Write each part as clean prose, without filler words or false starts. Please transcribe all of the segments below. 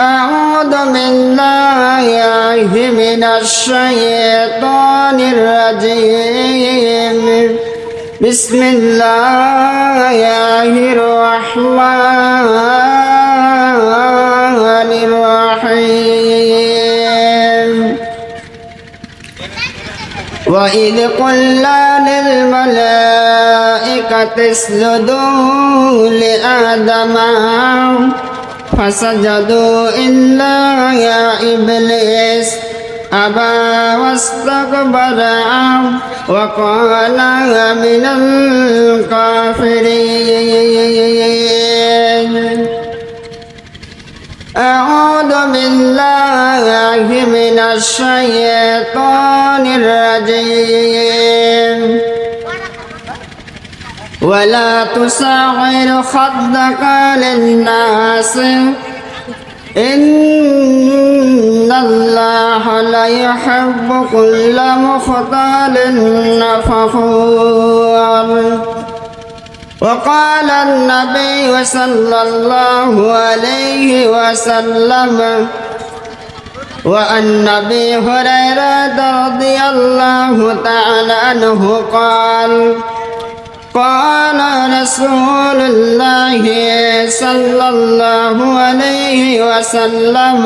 أعوذ بالله من الشيطان الرجيم بسم الله الرحمن الرحيم وإذ قلنا للملائكة اسجدوا لآدم فسجدوا إلا يا إبليس أبى واستكبر وقال من الكافرين أعوذ بالله من الشيطان الرجيم ولا تصعر خدك للناس إن الله لا يحب كل مختال فخور وقال النبي صلى الله عليه وسلم وعن أبي هريرة رضي الله تعالى عنه قال رسول الله صلى الله عليه وسلم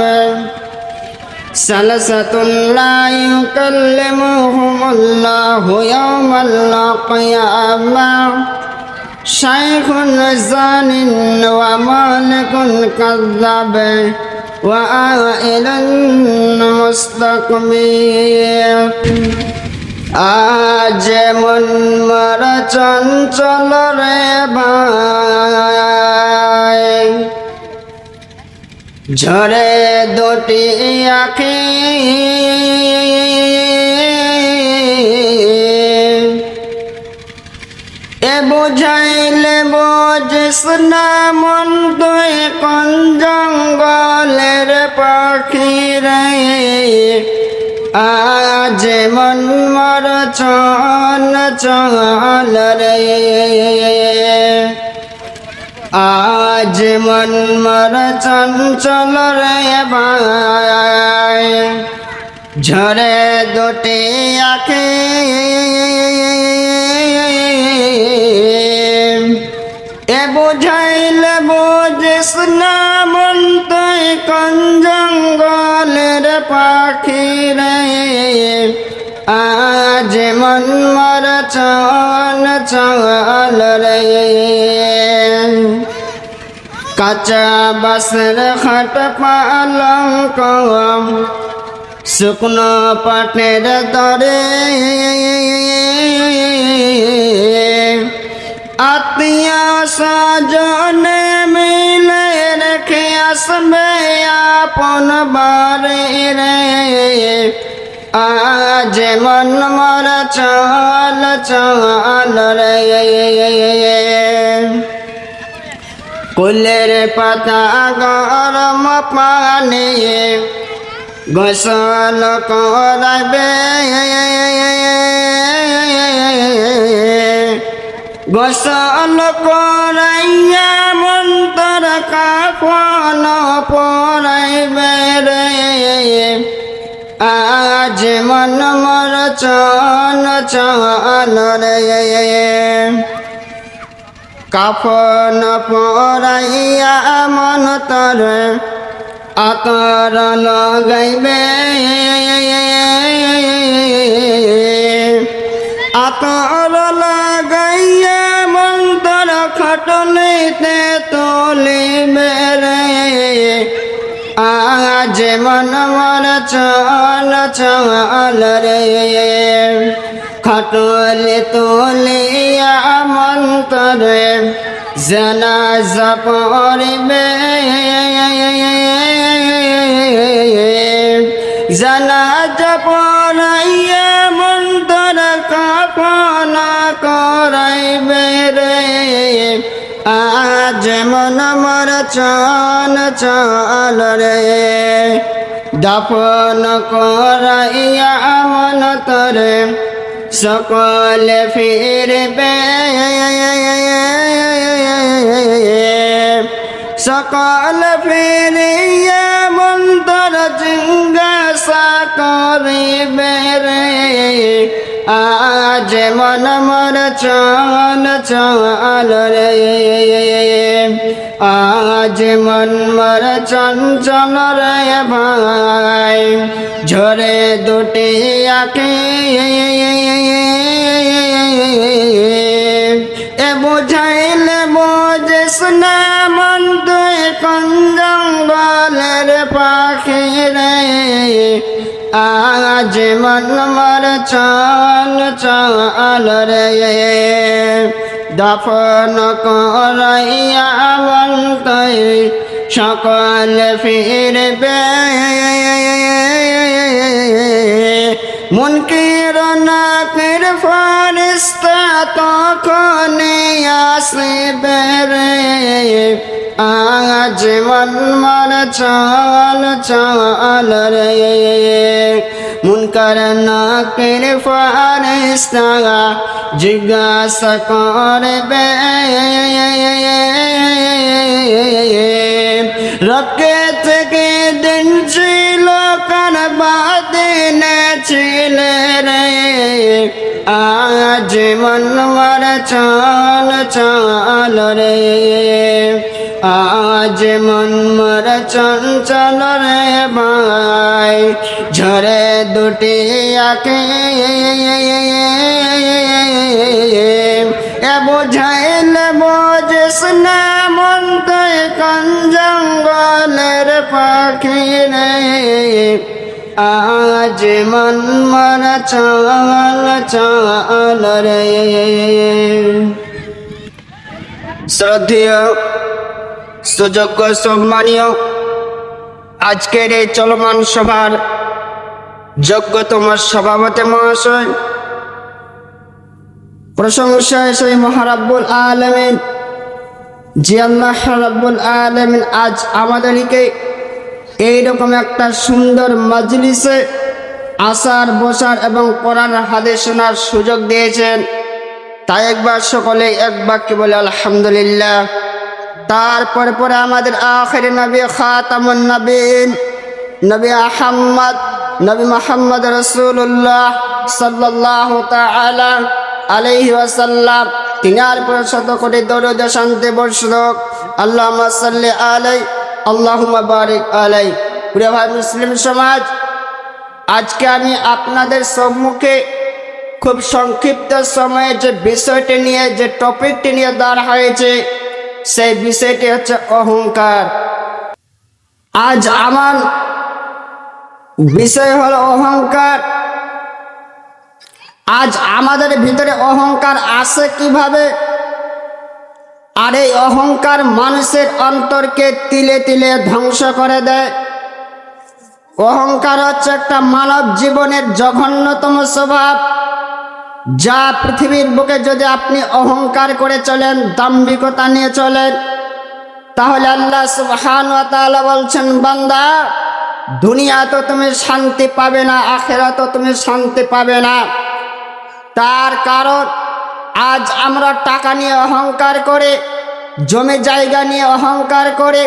ثلاثة لا يكلمهم الله يوم القيامة شيخ زان ومالك كذاب وعائل مستكبر আজ মন মরা চঞ্চল রে ভাই ঝরে দুটি আঁখি এ বুঝাইলে বুঝিস না মন তুই কোন জঙ্গলের পাখি রে আজ মন মর চল চল রে আজ মন মর চঞ্চল রে ভাই ঝরে দুটি আঁখি এ বুঝাইলে বুঝিস না মন তুই কোন জঙ্গলের পাখি রে আজ মন মর চল চল রে কাঁচা বাসের খাট পালঙ্ক শুকনো পাটের দরে আত্মীয় স্বজনে মিলে রেখে আসবে আপন বারে রে আজ মন মর চল চল রে কুলের পাতা গরম পানি গোসল করাবে গোসল করাইয়া মন্তর কাফন পরাইবে রে আজ মন মর চল চল রে কাফন পরাইয়া মন্তর আতর লগাইবে আতর লাগাইয়া মন্তর খাটলিতে তুলিবে রে আজ মন মর চল চল রে খাটলি তুলিয়া মন্তরে জানাজা পড়িবে জানাজা পড়াইয়া মন্তর কাফন করাইবে রে আজ মন মর চল চল রে দাফন করাইয়া মন্তরে সকলে ফিরবে সকল ফিরিয়া করিবে রে আজ মন মর চল চল রে আজ মন মর চঞ্চল রে ভাই ঝরে দুটি আঁখি এ বুঝাইলে বোঝিস না মন তুই কোন জঙ্গলের পাখি রে আজ মন মর চল চল রে দফন করাইয়া বলতে সকল ফিরবে মুনকির নাকির ফেরেশতা তখন আসবে রে আজ মন মর চল চল রে মুনকার নাকির ফেরেশতা জিজ্ঞাসা করবে রকে থেকে দিন ছিল কার বাদিন ছিল রে আজ মন মর চল চল রে আজ মন মর চঞ্চল রে ভাই ঝরে দুটি আঁখি এ বুঝাইলে বোঝিস না মন তুই কোন জঙ্গলের পাখি রে আজ মন মর চল চল রে শ্রদ্ধেয় সুযোগ্য সম্মানীয় আজকের এই চলমান সভার যোগ্যতম সভাপতি মহাশয় প্রশংসা সেই মহারাব্বুল আলামিন যে আল্লাহ রাব্বুল আলামিন আজ আমাদেরকে এইরকম একটা সুন্দর মজলিসে আসার বসার এবং কোরআন হাদিস শোনার সুযোগ দিয়েছেন তাই একবার সকলে এক বাক্যে বলে আলহামদুলিল্লাহ। তারপরে পরে আমাদের আখির নবী খাতামুন নবীন নবী আহমদ নবী মুহাম্মদ রাসূলুল্লাহ সাল্লাল্লাহু তাআলা আলাইহি ওয়াসাল্লাম তিনার পর শত কোটি দরুদ শান্তি বর্ষক আল্লাহুম্মা সাল্লি আলাইহি আল্লাহুম্মা বারিক আলাইহি। প্রিয় ভাই মুসলিম সমাজ, আজকে আমি আপনাদের সম্মুখে খুব সংক্ষিপ্ত সময়ে যে বিষয়টি নিয়ে যে টপিকটি নিয়ে দাঁড় হয়েছে সেই বিষয়টি হচ্ছে অহংকার। আজ আমার বিষয় হলো অহংকার। আজ আমাদের ভিতরে অহংকার আসে কিভাবে, আর এই অহংকার মানুষের অন্তরকে তিলে তিলে ধ্বংস করে দেয়। অহংকার হচ্ছে একটা মানব জীবনের জঘন্যতম স্বভাব, যা পৃথিবীর বুকে যদি আপনি অহংকার করে চলেন, দাম্ভিকতা নিয়ে চলেন, তাহলে আল্লাহ সুবহানাহু ওয়া তাআলা বলছেন, বান্দা দুনিয়া তো তুমি শান্তি পাবে না, আখিরাত তো তুমি শান্তি পাবে না। তার কারণ আজ আমরা টাকা নিয়ে অহংকার করে, জমি জায়গা নিয়ে অহংকার করে,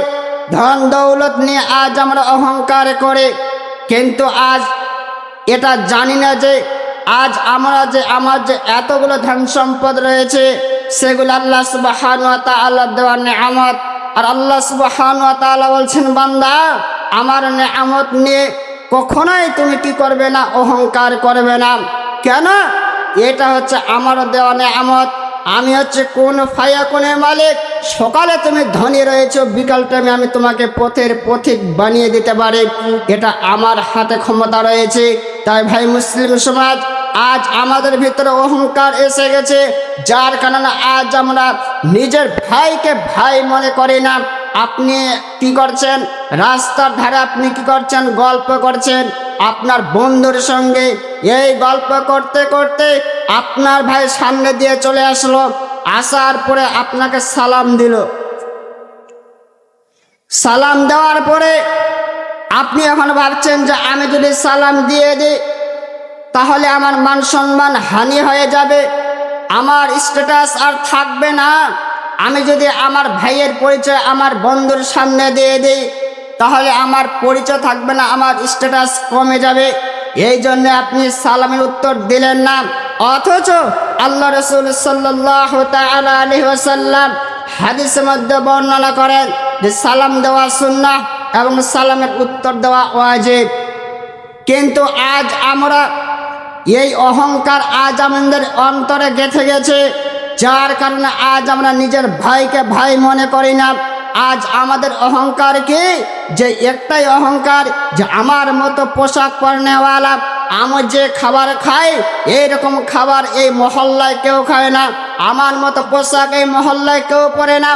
ধন দৌলত নিয়ে আজ আমরা অহংকার করে, কিন্তু আজ এটা জানি না যে আজ আমার যে এতগুলো ধন সম্পদ রয়েছে সেগুলো আল্লাহ সুবহানাহু ওয়া তাআলার দেওয়া নেয়ামত। আর আল্লাহ সুবহানাহু ওয়া তাআলা বলছেন, বান্দা আমার নেয়ামত নিয়ে কখনোই তুমি কি করবে না, অহংকার করবে না। কেন? এটা হচ্ছে আমার দেওয়া নেয়ামত। আমি হচ্ছে কোন ফায়াকুনের মালিক। সকালে তুমি ধনী রয়েছো, বিকাল টাইমে আমি তোমাকে পথের পথিক বানিয়ে দিতে পারি, এটা আমার হাতে ক্ষমতা রয়েছে। তাই ভাই মুসলিম সমাজ, আজ আমাদের ভিতরে অহংকার এসে গেছে, যার কারণে আজ আমরা নিজের ভাইকে ভাই মনে করি না। আপনি কি করছেন, রাস্তার ধারে আপনি কি করছেন, গল্প করছেন আপনার বন্ধুর সঙ্গে। এই গল্প করতে করতে আপনার ভাই সামনে দিয়ে চলে আসলো, আসার পরে আপনাকে সালাম দিল। সালাম দেওয়ার পরে আপনি এখন ভাবছেন যে আমি যদি সালাম দিয়ে দিই তাহলে আমার মান সম্মান হানি হয়ে যাবে, আমার স্ট্যাটাস আর থাকবে না। আমি যদি আমার ভাইয়ের পরিচয় আমার বন্ধুর সামনে দিয়ে দিই তাহলে আমার পরিচয় থাকবে না, আমার স্ট্যাটাস কমে যাবে। এই জন্য আপনি সালামের উত্তর দিলেন না। অথচ আল্লাহ রাসূল সাল্লাল্লাহু তাআলা আলাইহি ওয়াসাল্লাম হাদিসের মধ্যে বর্ণনা করেন যে সালাম দেওয়া সুন্নাহ এবং সালামের উত্তর দেওয়া ওয়াজিব। কিন্তু আজ আমরা এই অহংকার আজ আমাদের অন্তরে গেঁথে গেছে, যার কারণে আজ আমরা নিজের ভাইকে ভাই মনে করি না। আজ আমাদের অহংকার কি? যে একটাই অহংকার যে আমার মতো পোশাক পরনেওয়ালা, আমি যে খাবার খাই এইরকম খাবার এই মহল্লায় কেউ খায় না, আমার মতো পোশাক এই মহল্লায় কেউ পরে না,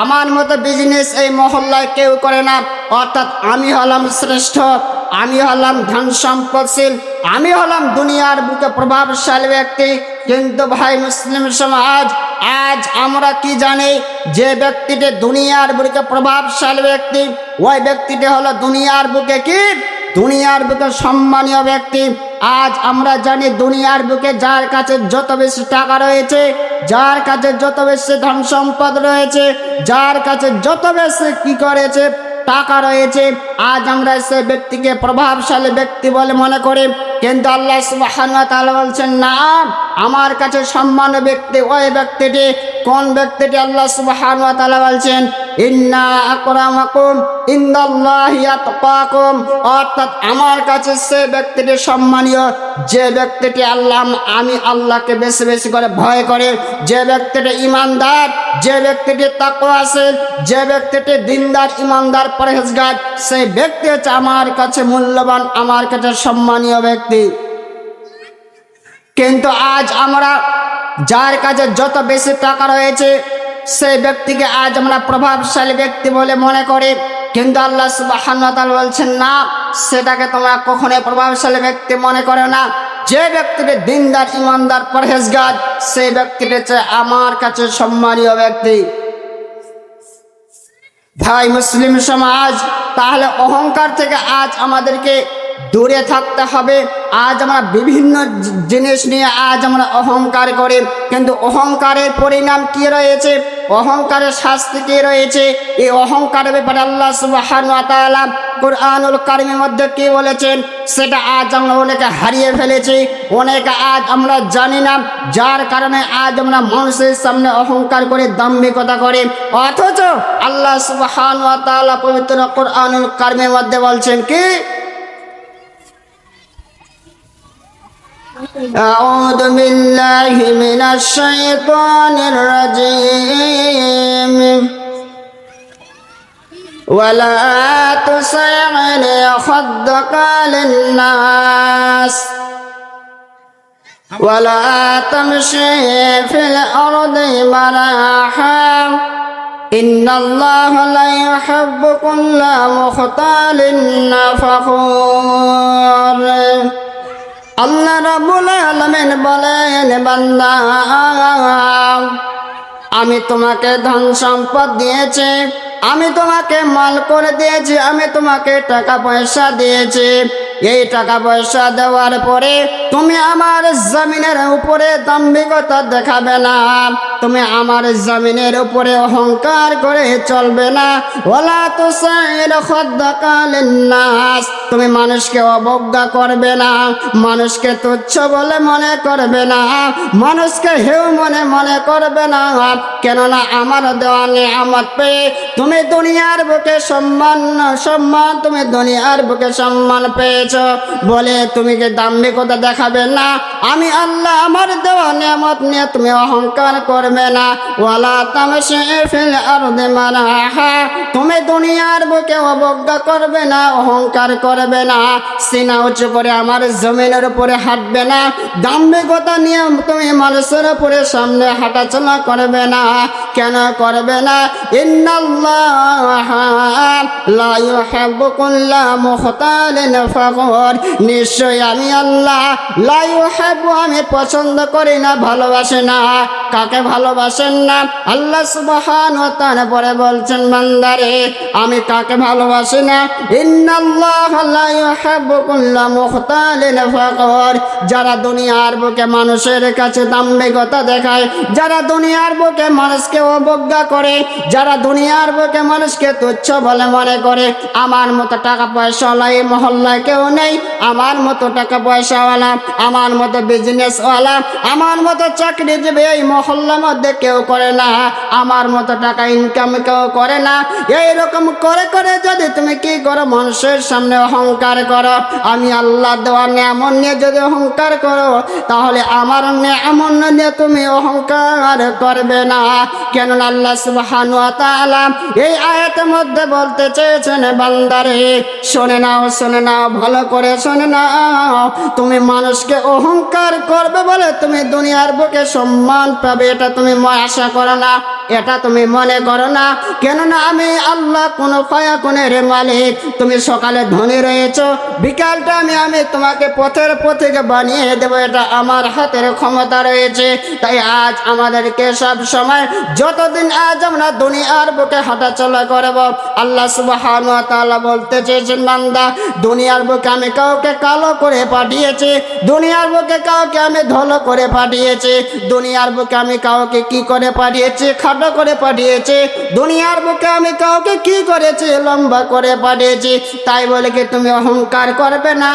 আমার মতো বিজনেস এই মহল্লায় কেউ করে না। অর্থাৎ আমি হলাম শ্রেষ্ঠ, আমি হলাম ধন সম্পদশীল, আমি হলাম দুনিয়ার বুকে প্রভাবশালী ব্যক্তি। কিন্তু ভাই মুসলিম সমাজ, আজ আমরা কি জানি? যে ব্যক্তিটি দুনিয়ার বুকে প্রভাবশালী ব্যক্তি, ওই ব্যক্তিটি হলো দুনিয়ার বুকে কি? দুনিয়ার বুকে সম্মানীয় ব্যক্তি। আজ আমরা জানি দুনিয়ার বুকে যার কাছে যত বেশি টাকা রয়েছে, যার কাছে যত বেশি ধন সম্পদ রয়েছে, যার কাছে যত বেশি কি করেছে টাকা রয়েছে, আজ আমরা সেই ব্যক্তিকে প্রভাবশালী ব্যক্তি বলে মনে করি। কিন্তু আল্লাহ সুবহানাহু ওয়া তাআলা বলছেন না, আমার কাছে সম্মানীয় ব্যক্তি ওই ব্যক্তিটি। কোন ব্যক্তিটি? আল্লাহ সুবহানাহু ওয়া তাআলা বলছেন ইন্না আকরামাকুম ইনদাল্লাহি আতকাকুম। অর্থাৎ আমার কাছে সেই ব্যক্তিটি সম্মানীয় যে ব্যক্তিটি আমি আল্লাহকে বেশি বেশি করে ভয় করে, যে ব্যক্তিটি ইমানদার, যে ব্যক্তিটি তাকওয়াশীল, যে ব্যক্তিটি দিনদার ইমানদার পরহেজগার, সেই ব্যক্তি হচ্ছে আমার কাছে মূল্যবান, আমার কাছে সম্মানীয় ব্যক্তি। কিন্তু আজ আমরা যার কাছে যত বেশি টাকা রয়েছে সেই ব্যক্তিকে আজ আমরা প্রভাবশালী ব্যক্তি বলে মনে করি। কিন্তু আল্লাহ সুবহানাহু ওয়া তাআলা বলছেন না, সেটাকে তোমরা কখনোই প্রভাবশালী ব্যক্তি মনে করো না। যে ব্যক্তিটি দিনদার ইমানদার পরহেজগার, সেই ব্যক্তিটি হচ্ছে আমার কাছে সম্মানীয় ব্যক্তি। ভাই মুসলিম সমাজ, তাহলে অহংকার থেকে আজ আমাদেরকে দূরে থাকতে হবে। আজ আমরা বিভিন্ন জিনিস নিয়ে আজ আমরা অহংকার করি, কিন্তু অহংকারের পরিণাম কি রয়েছে, অহংকারের শাস্তি কি রয়েছে, এই অহংকারের ব্যাপারে আল্লাহ সুবহানাহু ওয়া তাআলা কুরআনুল কারীমের মধ্যে কি বলেছেন সেটা আজ আমরা অনেকে হারিয়ে ফেলেছি, অনেকে আজ আমরা জানি না। যার কারণে আজ আমরা মানুষের সামনে অহংকার করে দাম্ভিকতা করি। অথচ আল্লাহ সুবহানাহু ওয়া তাআলা পবিত্র কুরআনুল কারীমের মধ্যে বলছেন কি, أعوذ بالله من الشيطان الرجيم ولا تسعر خدك للناس ولا تمشي في الأرض مرحا إن الله لا يحب كل مختال فخور। আল্লাহ রাব্বুল আলামিন বলেন, বান্দা আমি তোমাকে ধন সম্পদ দিয়েছি, আমি তোমাকে মাল করে দিয়েছি, আমি তোমাকে টাকা পয়সা দিয়েছি। এই টাকা পয়সা দেওয়ার পরে তুমি আমার জমিনের উপরে দাম্ভিকতা দেখাবে না, তুমি আমার জমিনের উপরে অহংকার করে চলবে না। ওয়ালা তুসাইর খাদ্দাকা লিন্নাস, তুমি মানুষকে অবজ্ঞা করবে না, মানুষকে তুচ্ছ বলে মনে করবে না, মানুষকে হেউ মনে করবে না। কেননা আমার দেওয়া নিয়ামত পেয়ে তুমি দুনিয়ার বুকে সম্মান, তুমি দুনিয়ার বুকে সম্মান পেয়েছ বলে তুমি কি দাম্ভিকতা দেখাবে না? আমি আল্লাহ আমার দেওয়া নিয়ামত নিয়ে তুমি অহংকার করবে না। ওয়ালা তামশি ফিল আরদি মারাহা, তুমি দুনিয়ার বুকে অবজ্ঞা করবে না, অহংকার করবে না, সিনা উঁচু করে আমার জমিনের উপরে হাঁটবে না, দাম্ভিকতা নিয়ে তুমি মানুষের উপরে সামনে হাঁটাচলা করবে না। কেন করবে না? ইন্নাল্লাহা লা ইউহিব্বু কুল্লা মুখতালিন ফাখুর, নিশ্চয় আমি আল্লাহ লা ইউহিব্বু, আমি পছন্দ করি না, ভালোবাসি না। কাকে ভালোবাসেন না? আল্লাহ সুবহানাহু ওয়া তাআলা পরে বলছেন, বান্দারে আমি কাকে ভালোবাসি না? ইন্নাল্লাহা লা ইউহিব্বু কুল্লা মুখতালিন ফাখুর, যারা দুনিয়ার বুকে মানুষের কাছে দাম্ভিকতা দেখায়, যারা দুনিয়ার বুকে মানুষকে অবজ্ঞা করে, যারা দুনিয়ার বুকে মানুষকে তুচ্ছ বলে মনে করে, আমার মতো টাকা পয়সা এই মহল্লায় কেউ নেই, আমার মতো টাকা পয়সাওয়ালা, আমার মতো বিজনেসওয়ালা, আমার মতো চাকরিজীবী এই মহল্লার মধ্যে কেউ করে না, আমার মতো টাকা ইনকাম কেউ করে না। এইরকম করে করে যদি তুমি কি করো, মানুষের সামনে অহংকার করো, আমি আল্লাহ দেওয়া নেয়ামত নিয়ে যদি অহংকার করো, তাহলে আমার নেয়ামত নিয়ে তুমি অহংকার করবে না। কেননা আল্লাহ সুবহানাহু ওয়া তাআলা এই আয়াতের মধ্যে বলতে চেয়েছেন, বান্দারে শুনে নাও, ভালো করে শুনে নাও, তুমি মানুষকে অহংকার করবে বলে তুমি দুনিয়ার বুকে সম্মান পাবে, এটা তুমি আশা করো না, এটা তুমি মনে করো না। কেননা আমি আল্লাহ কোন ফায়াকুনের মালিক। তুমি সকালে ধনী রয়েছো, বিকালটা আমি তোমাকে পথের পথিকে বানিয়ে দেবো, এটা আমার হাতের ক্ষমতা রয়েছে। তাই আজ আমাদেরকে সব সময় যতদিন আজ আমরা দুনিয়ার বুকে হাঁটাচলা করব, আল্লাহ সুবহানাহু ওয়া তাআলা বলতে চেয়েছেন, বান্দা দুনিয়ার বুকে আমি কাউকে কালো করে পাঠিয়েছি, দুনিয়ার বুকে কাউকে আমি ধলো করে পাঠিয়েছি, দুনিয়ার বুকে আমি কাউকে কি করে পাঠিয়েছি, খাটো করে পাঠিয়েছি, দুনিয়ার বুকে আমি কাউকে কি করেছি, লম্বা করে পাঠিয়েছি। তাই বলে কি তুমি অহংকার করবে না?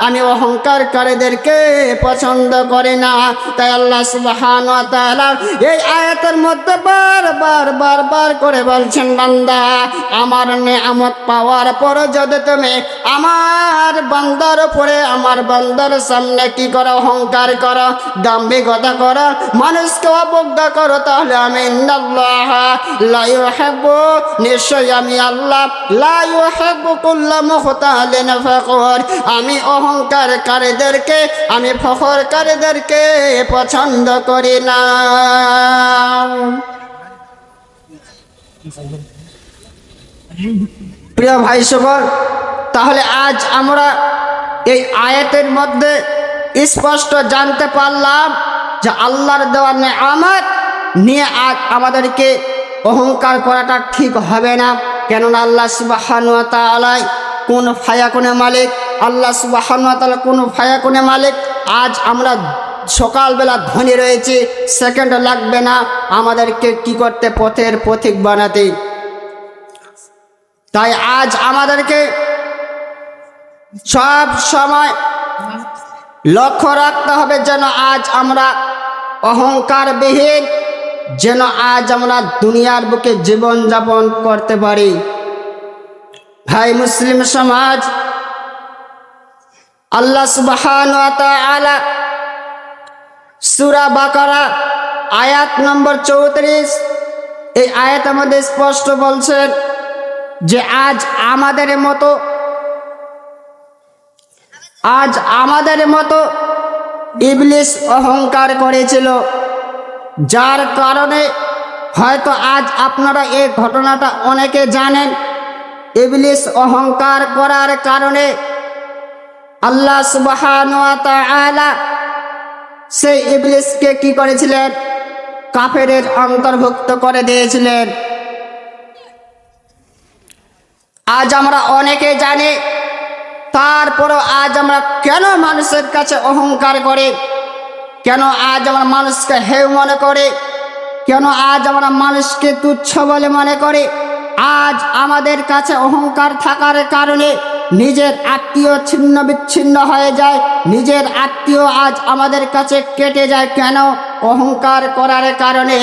আমি অহংকারকারীদেরকে পছন্দ করি না। তাই আল্লাহ সুবহানাহু ওয়া তাআলা এই আয়াতের মধ্যে বারবার করে বলছেন, বান্দা আমার নেয়ামত পাওয়ার পর যদি তুমি আমার বান্দার উপরে, আমার বান্দার সামনে কি করো, অহংকার করো, দাম্ভিকতা করো, মানুষকে অবজ্ঞা করো, তাহলে আমি ইন্নাল্লাহ লা ইউহিব্বু, নিশ্চয় আমি আল্লাহ লা ইউহিব্বু কুল্লা মুখতালিন ফাখুর, আমি অহংকারকারীদেরকে, আমি ফখরকারীদেরকে পছন্দ করি না। প্রিয় ভাই সকল, তাহলে আজ আমরা এই আয়াতের মধ্যে স্পষ্ট জানতে পারলাম যে আল্লাহর দেওয়া নেয়ামত নিয়ে আজ আমাদেরকে অহংকার করাটা ঠিক হবে না। কেননা আল্লাহ সুবহানাহু ওয়া তাআলা কোন ফায়াকুনের মালিক, আল্লাহ সুবহানাহু ওয়া তাআলা কোন ফায়াকুনের মালিক। আজ আমরা সকালবেলা ধনী রয়েছে, সেকেন্ড লাগবে না আমাদেরকে কি করতে, পথের পথিক বানাতে। তাই আজ আমাদেরকে সব সময় লক্ষ্য রাখতে হবে যেন আজ আমরা অহংকারবিহীন, যেন আজ আমরা দুনিয়ার বুকে জীবন যাপন করতে পারি। ভাই মুসলিম সমাজ, আল্লাহ সুবহানাহু ওয়া তাআলা সূরা বাকারা আয়াত নম্বর 34, এই আয়াত আমাদের স্পষ্ট বলছেন যে আজ আমাদের মতো ইবলিস অহংকার করেছিল, যার কারণে হয়তো আজ আপনারা এই ঘটনাটা অনেকে জানেন। ইবলিস অহংকার করার কারণে আল্লাহ সুবহানাহু ওয়া তাআলা সেই ইবলিসকে কি করেছিলেন, কাফেরের অন্তর্ভুক্ত করে দিয়েছিলেন। আজ আমরা অনেকে জানি, তারপরও আজ আমরা কেন মানুষের কাছে অহংকার করে, কেন আজ আমরা মানুষকে হেয় মনে করে, কেন আজ আমরা মানুষকে তুচ্ছ বলে মনে করে? আজ আমাদের কাছে অহংকার থাকার কারণে নিজের আত্মীয় ছিন্ন বিচ্ছিন্ন হয়ে যায়, নিজের আত্মীয় আজ আমাদের কাছে কেটে যায়। কেন? অহংকার করার কারণে,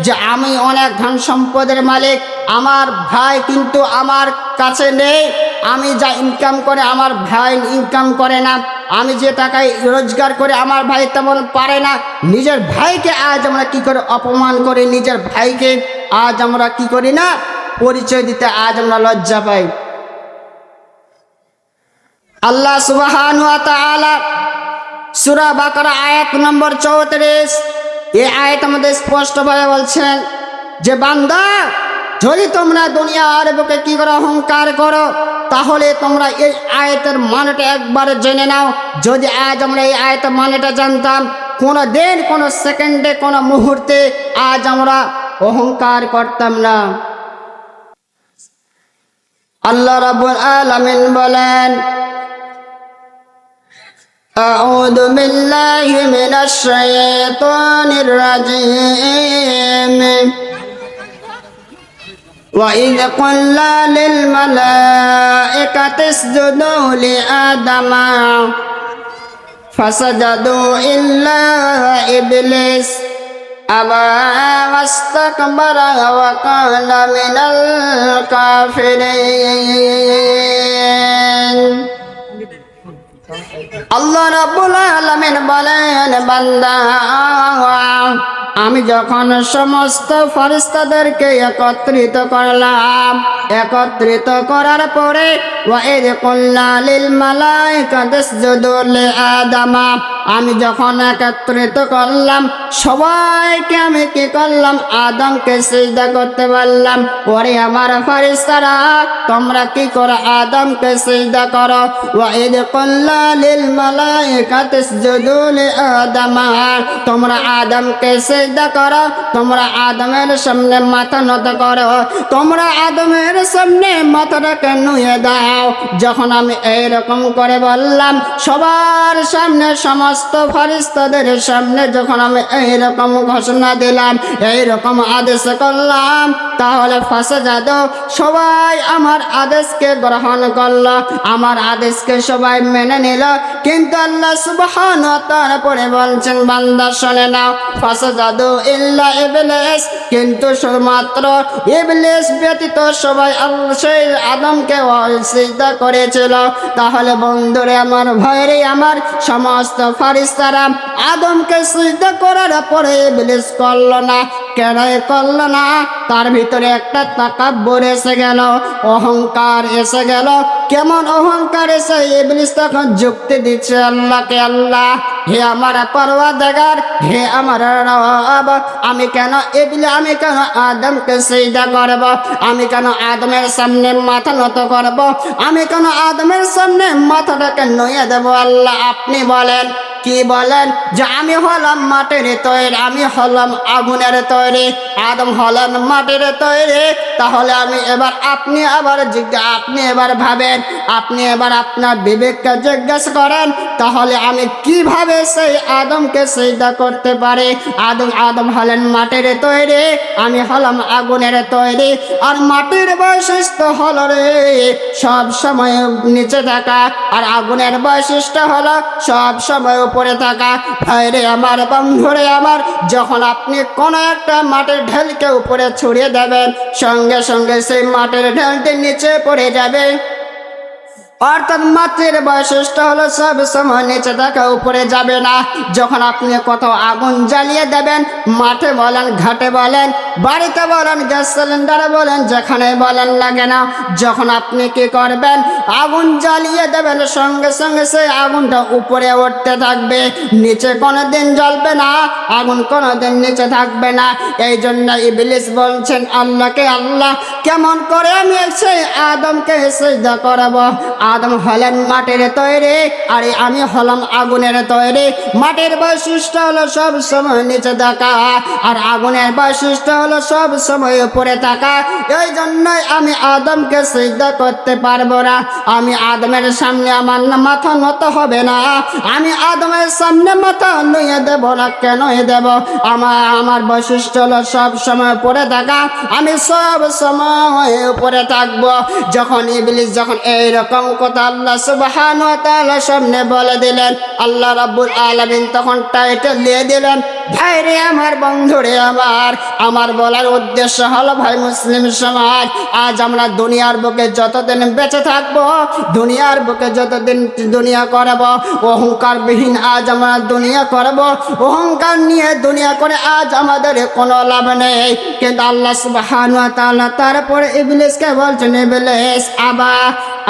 যে আমি অনেক ধন সম্পদের মালিক, আমার ভাই কিন্তু আমার কাছে নেই, আমি যা ইনকাম করে আমার ভাই ইনকাম করে না, আমি যে টাকায় রোজগার করে আমার ভাই তেমন পারে না। নিজের ভাইকে আজ আমরা কি করে অপমান করি, নিজের ভাইকে আজ আমরা কি করি না, পরিচয় দিতে আজ আমরা লজ্জা পাই। আল্লাহ সুবহানাহু ওয়া তাআলা সূরা বাকারা আয়াত নম্বর 34, এই আয়াত আমাদের স্পষ্টভাবে বলছেন যে বান্দা, যদি তোমরা দুনিয়ার বুকে কি করে অহংকার করো, তাহলে তোমরা এই আয়াতের মানেটা একবার জেনে নাও। যদি আজ আমরা এই আয়াতের মানেটা জানতাম, কোনো দিন, কোনো সেকেন্ডে, কোনো মুহূর্তে আজ আমরা অহংকার করতাম না। আল্লাহ রাব্বুল আলামিন বলেন, আউযু বিল্লাহি মিনাশ শাইতানির রাজীম, وإذ قلنا للملائكة اسجدوا لآدم فسجدوا إلا إبليس أبى واستكبر وكان من الكافرين আল্লাহ রাব্বুল আলামিন বলেন, বান্দা আমি যখন সমস্ত ফেরেশতাদেরকে একত্রিত করলাম, একত্রিত করার পরে ওয়াইদ কুল্লা লিল মালাইকাতি ইসজুদু লিআদাম, আমি যখন একত্রিত করলাম সবাইকে, আমি কি করলাম? আদমকে সিজদা করতে বললাম। ওরে আমার ফেরেশতারা, তোমরা কি করো? আদমকে সিজদা করো। ওয়াইদ কুল্লা লিল মালাইকাতি ইসজুদু লিআদাম, তোমরা আদমকে সিজদা করো, তোমরা আদমের সামনে মাথা নত করো, তোমরা আদমের সামনে মাথাটাকে নুয়ে দাও। যখন আমি এইরকম করে বললাম সবার সামনে, সমস্ত ফেরেশতাদের সামনে যখন আমি এইরকম ঘোষণা দিলাম, এইরকম আদেশ করলাম, তাহলে ফাসাজাদু, সবাই আমার আদেশকে গ্রহণ করলো, আমার আদেশকে সবাই মেনে নিল। কিন্তু আল্লাহ সুবহানাহু ওয়া তাআলা পরে বলছেন, বান্দা শুনে নাও, ফাসাজাদু ইল্লা ইবলিস, কিন্তু শুধুমাত্র ইবলিস ব্যতীত সবাই সেই আদমকে সিজদা করেছিল। তাহলে বন্ধুরে আমার, ভাইরে আমার, সমস্ত ফেরেশতারা আদমকে সিজদা করার পরে ইবলিস করলো না। কেন করলো না? তার ভিতরে একটা তাকাব্বুর এসে গেল, অহংকার এসে গেল। কেমন অহংকার এসে? ইবলিস তখন যুক্তি দিচ্ছে আল্লাহকে, আল্লাহ হে আমার পরওয়ারদিগার, হে আমার রব, আমি কেন আমি কেন আদমকে সিজদা করব? আমি কেন আদমের সামনে মাথা নত করব? আমি কেন আদমের সামনে মাথাটাকে নুয়ে দেব? আল্লাহ আপনি বলেন, কি বলেন? যে আমি হলাম মাটির তৈরি, আমি হলাম আগুনের তৈরি, আদম হলেন মাটির তৈরি। তাহলে আমি এবার, আপনি এবার ভাবেন, আপনি এবার আপনার বিবেককে জিজ্ঞাসা করেন, তাহলে আমি কিভাবে সেই আদমকে সিজদা করতে পারি? আদম হলেন মাটির তৈরি, আমি হলাম আগুনের তৈরি। আর মাটির বৈশিষ্ট্য হলো রে সব সময় নিচে থাকা, আর আগুনের বৈশিষ্ট্য হলো সব সময় উপরে থাকা। ভাইরে আমার, বন্ধুরে আমার, যখন আপনি কোন একটা মাটির ঢেলকে উপরে ছড়িয়ে দেবেন, সঙ্গে সঙ্গে সেই মাটির ঢেলটি নিচে পড়ে যাবে। অর্থাৎ মাটির বৈশিষ্ট্য হলো সব সময় নিচে থাকা, উপরে যাবে না। যখন আপনি কোথাও আগুন জ্বালিয়ে দেবেন, মাঠে বলেন, ঘাটে বলেন, বাড়িতে বলেন, গ্যাস সিলিন্ডারে বলেন, যেখানে বলেন না কেন, যখন আপনি কি করবেন? আগুন জ্বালিয়ে দেবেন, সঙ্গে সঙ্গে সেই আগুনটা উপরে উঠতে থাকবে, নিচে কোনোদিন জ্বলবে না, আগুন কোনোদিন নিচে থাকবে না। এই জন্য ইবলিস বলছেন আল্লাহকে, আল্লাহ কেমন করে আমি সেই আদমকে সিজদা করাবো? আদম হলেন মাটির তৈরি, আর আমি হলাম আগুনের তৈরি। মাটির বৈশিষ্ট্য হলো সব সময় নিচে থাকা, আর আগুনের বৈশিষ্ট্য হলো সব সময় উপরে থাকা। এই জন্যই আমি আদমকে সিজদা করতে পারবো না। আমি আদমের সামনে আমার মাথা নত হবে না, আমি আদমের সামনে মাথা নুয়ে দেব না। কেন দেব? আমার বৈশিষ্ট্য হলো সব সময় উপরে থাকা, আমি সব সময় উপরে থাকবো। যখন ইবলিস যখন এইরকম কথা আল্লাহ সুবহানাহু ওয়া তাআলা সামনে বলে দিলেন, আল্লাহ রাব্বুল আলামিন তখন টাইটেল দিয়ে দিলেন। ভাইরে আমার, বন্ধুরে আমার বলার উদ্দেশ্য হলো, ভাই মুসলিম সমাজ, আজ আমরা দুনিয়ার বুকে যতদিন বেঁচে থাকবো, দুনিয়ার বুকে যতদিন দুনিয়া করব, অহংকারবিহীন আজ আমরা দুনিয়া করব। অহংকার নিয়ে দুনিয়া করে আজ আমাদের কোনো লাভ নেই। কিন্তু আল্লাহ সুবহানাহু ওয়া তাআলা তারপরে ইবলিসকে বলছেন, ইবলিস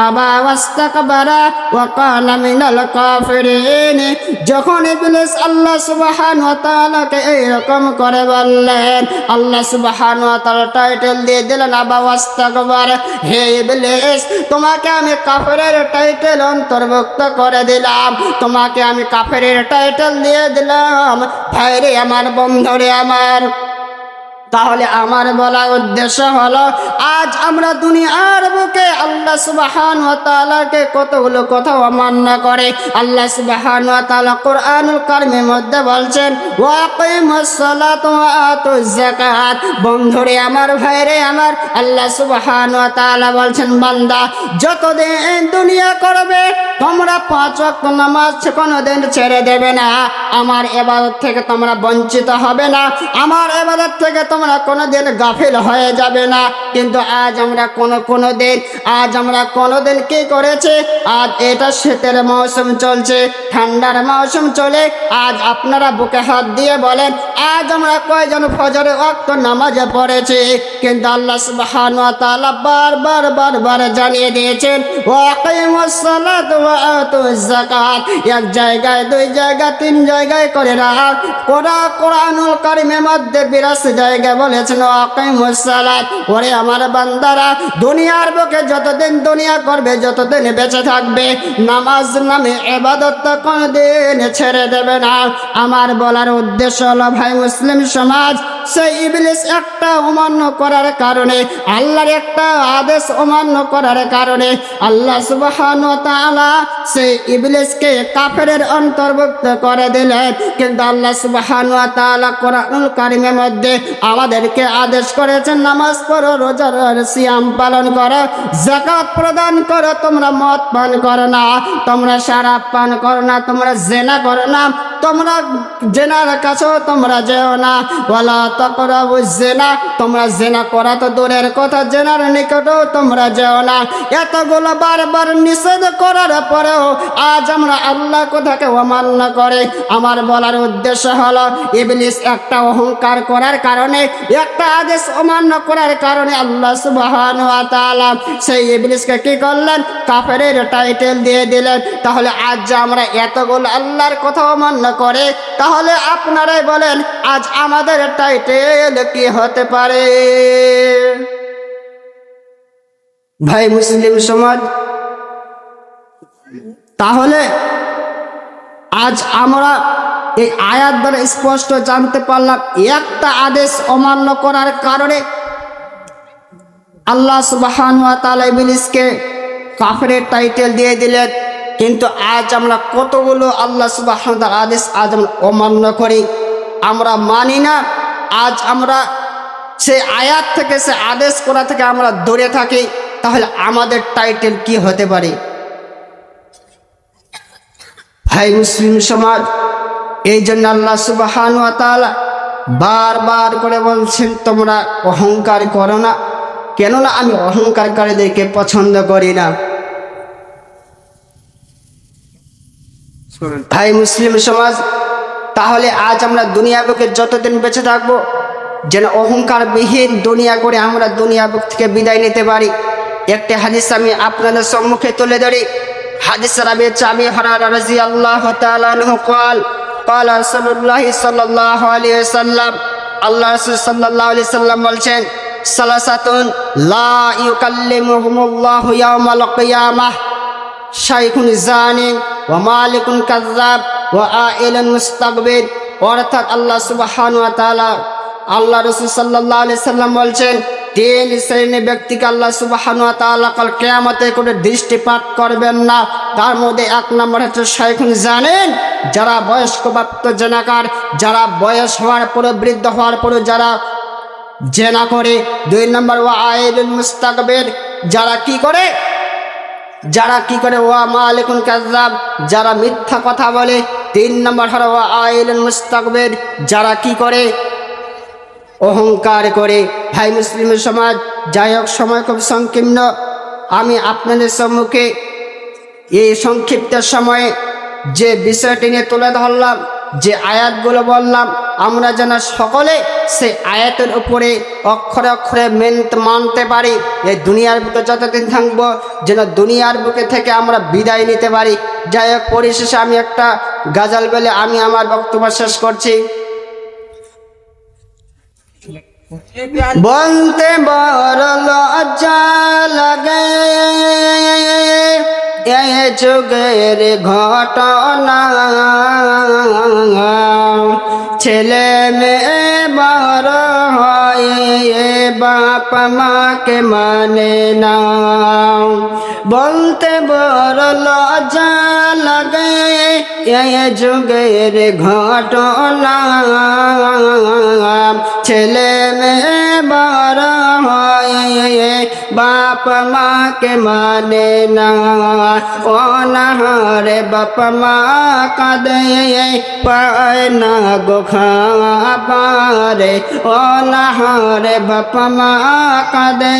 আবা ওয়াস্তাকবারা ওয়া কানা মিনাল কাফিরিন। যখন ইবলিস আল্লাহ সুবহানাহু ওয়া তাআলাকে এইরকম করে বললেন, আল্লাহ সুবহানাহু ওয়া তাআলা টাইটেল দিয়ে দিলেন আবা ওয়াস্তাকবার, হে ইবলিস, তোমাকে আমি কাফেরের টাইটেল অন্তর্ভুক্ত করে দিলাম, তোমাকে আমি কাফেরের টাইটেল দিয়ে দিলাম। ভাইরে আমার, বন্ধুরে আমার, তাহলে আমার বলার উদ্দেশ্য হলো, আজ আমরা দুনিয়ার বুকে আল্লাহ সুবহানাহু ওয়া তাআলাকে কতগুলো কথা অমান্য করে। আল্লাহ সুবহানাহু ওয়া তাআলা কোরআনুল কারীমের মধ্যে বলছেন, ওয়া আকিমুস সালাতা ওয়া আতুজ যাকাত। বন্ধুরে আমার, ভাইরে আমার, আল্লাহ সুবহানাহু ওয়া তাআলা বলছেন, বান্দা যতদিন দুনিয়া করবে তোমরা 5 ওয়াক্ত নামাজ কোনোদিন ছেড়ে দেবে না। আমার ইবাদত থেকে তোমরা বঞ্চিত হবে না, আমার ইবাদত থেকে তোমরা কোনোদিন গাফিল হয়ে যাবে না। কিন্তু আজ আমরা কোনোদিন কি করেছি? আজ এটা শীতের মৌসুম চলছে, ঠান্ডার মৌসুম চলে, আজ আপনারা বুকে হাত দিয়ে বলেন, আজ আমরা কয়জন ফজরের ওয়াক্ত নামাজে পড়েছি? কিন্তু আল্লাহ সুবহানাহু ওয়া তাআলা বারবার জানিয়ে দিয়েছেন, ওয়া আকিমুস সালাত ওয়া আতুজ যাকাত। এক জায়গায়, 2 জায়গায়, 3 জায়গায় করে না, কোরআনুল কারীমের মধ্যে 82 জায়গায় বলেছেন, ওয়া আকিমুস সালাত। ওরে আমার বান্দারা, দুনিয়ার বুকে যতদিন দুনিয়া করবে, যতদিন বেঁচে থাকবে, নামাজ নামে ইবাদত কোনদিন ছেড়ে দেবে না। আমার বলার উদ্দেশ্য হলো, ভাই মুসলিম সমাজ, সেই ইবলিস একটা অমান্য করার কারণে, আল্লাহর একটা আদেশ অমান্য করার কারণে আল্লাহ সুবহানাহু ওয়া তাআলা সেই ইবলিসকে কাফেরের অন্তর্ভুক্ত করে দিলেন। কিন্তু আল্লাহ সুবহানাহু ওয়া তাআলা কোরআনুল কারীমের মধ্যে আমাদেরকে আদেশ করেছেন, নামাজ পড়ো, রোজা সিয়াম পালন করো, যাকাত প্রদান করো, তোমরা মদ পান করো না, তোমরা শরাব পান করো না, তোমরা জিনা করো না, তোমরা জেনার কাছেও তোমরা যেও না, ওয়ালা তাকরাবুজ জিনা, তোমরা জিনা করা তো দূরের কথা, জেনার নিকটেও তোমরা যেও না। এতগুলো বারবার নিষেধ করার পরেও আজ আমরা আল্লাহ কথাকে অমান্য করে। আমার বলার উদ্দেশ্য হলো, ইবলিস একটা অহংকার করার কারণে, একটা আদেশ অমান্য করার কারণে আল্লাহ সুবহানাহু ওয়া তাআলা সেই ইবলিসকে কি করলেন? কাফেরের টাইটেল দিয়ে দিলেন। তাহলে আজ যে আমরা এতগুলো আল্লাহর কথা অমান্য করে, তাহলে আপনারাই বলেন আজ আমাদের টাইটেল কি হতে পারে? ভাই মুসলিম সমাজ, তাহলে আজ আমরা এই আয়াত দ্বারা স্পষ্ট জানতে পারলাম, একটা আদেশ অমান্য করার কারণে আল্লাহ সুবহানাহু ওয়া তাআলা ইবলিসকে কাফেরের টাইটেল দিয়ে দিলেন। কিন্তু আজ আমরা কতগুলো আল্লাহ সুবহানাহু ওয়া তাআলার আদেশ আজ আমরা অমান্য করি, আমরা মানি না। আজ আমরা সেই আয়াত থেকে, সে আদেশ করা থেকে আমরা দূরে থাকি। তাহলে আমাদের টাইটেল কি হতে পারে? ভাই মুসলিম সমাজ, এই জন্য আল্লাহ সুবহানাহু ওয়া তাআলা বারবার করে বলছেন, তোমরা অহংকার করো না, কেননা আমি অহংকারীদেরকে পছন্দ করি না। ভাই মুসলিম সমাজ, তাহলে আজ আমরা দুনিয়া বুকে যতদিন বেঁচে থাকবো, যেন অহংকারবিহীন দুনিয়া করে আমরা দুনিয়া বুক থেকে বিদায় নিতে পারি। একটি হাদিস আমি আপনাদের সম্মুখে তুলে ধরি। হাদিস রাবি আবি হুরায়রা রাদিয়াল্লাহু তাআলা আনহু قال قال রাসূলুল্লাহ সাল্লাল্লাহু আলাইহি ওয়াসাল্লাম, আল্লাহ রাসূল সাল্লাল্লাহু আলাইহি ওয়াসাল্লাম বলছেন, সালাসাতুন লা ইউকাল্লিমুহুমুল্লাহু ইয়াওমাল কিয়ামাহ, শাইখুন জানি ওয়া মালিকুন কাযযাব ওয়া আইলুন মুস্তাকবির। অর্থাৎ আল্লাহ সুবহানাহু ওয়া তাআলা, আল্লাহ রাসূল সাল্লাল্লাহু আলাইহি ওয়াসাল্লাম বলছেন, 3 শ্রেণীর ব্যক্তিকে আল্লাহ সুবহানাহু ওয়া তাআলা কাল কিয়ামতে কোনো দৃষ্টিপাত করবেন না। তার মধ্যে 1 নম্বর হচ্ছে শাইখুন জানেন, যারা বয়স্কপ্রাপ্ত জেনাকার, যারা বয়স হওয়ার পরে, বৃদ্ধ হওয়ার পরে যারা জেনা করে। 2 নম্বর ওয়া আইলুল মুস্তাকবির, যারা কি করে? ওয়া মালিকুন কাযযাব, যারা মিথ্যা কথা বলে। 3 নম্বর হলো ওয়া আইলুল মুস্তাকবির, যারা কি করে? অহংকার করে। ভাই মুসলিম সমাজ, যাই হোক, সময় খুব সংকীর্ণ, আমি আপনাদের সম্মুখে এই সংক্ষিপ্ত সময়ে যে বিষয়টি নিয়ে তুলে ধরলাম, যে আয়াতগুলো বললাম, আমরা যেন সকলে সেই আয়াতের উপরে অক্ষরে অক্ষরে মানতে পারি। এই দুনিয়ার বুকে যতদিন থাকবো, যেন দুনিয়ার বুকে থেকে আমরা বিদায় নিতে পারি। যাই হোক, পরিশেষে আমি একটা গাজাল বলে আমি আমার বক্তব্য শেষ করছি। বলতে বড় লজ্জা লাগে এই যুগের ঘটনা, ছেলে মেয়ে বড় হয় বাপ মাকে মানে না। বলতে বড় লজ্জা লাগে এই যুগের ঘটনা, ছেলে মেয়ে বড় হয় বাপ মাকে মানে না। অনাহারে বাপ মা কাঁদে পায় না গো খাবারে, অনাহারে বাপ মা কাঁদে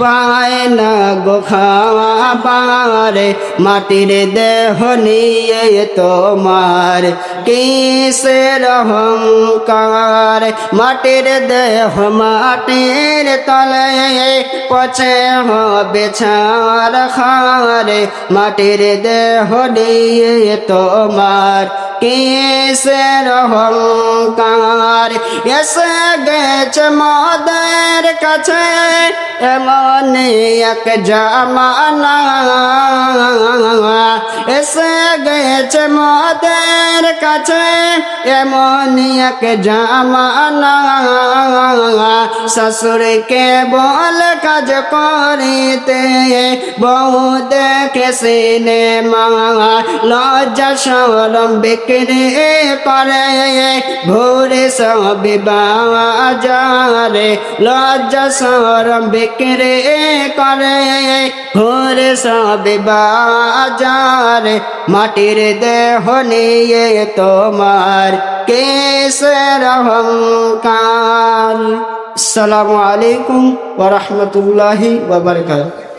পায় না গো খাবারে। মাটির দেহ নিয়ে তোমার কিসের অহংকার, মাটির দেহ মাটির তলে পচে হবে ছার খারে। মাটির দেহ নিয়ে তোমার কিসের অহংকার। এসে গেছে মদের কাছে এমন এক জামানা, এসে গেছে মদের কাছে এমন এক জামানা। শ্বশুরকে বল কাজ করিতে বউ দেখে সিনেমা, লজ্জা শরম বিক্রি করে ঘুরে সব বাজারে। লজ্জা শরম বিক্রি করে ঘুরে সব বাজারে। মাটির দেহ নিয়ে তোমার কিসের অহংকার। আসসালামু আলাইকুম ওয়া রাহমাতুল্লাহি ওয়া বারাকাতুহু।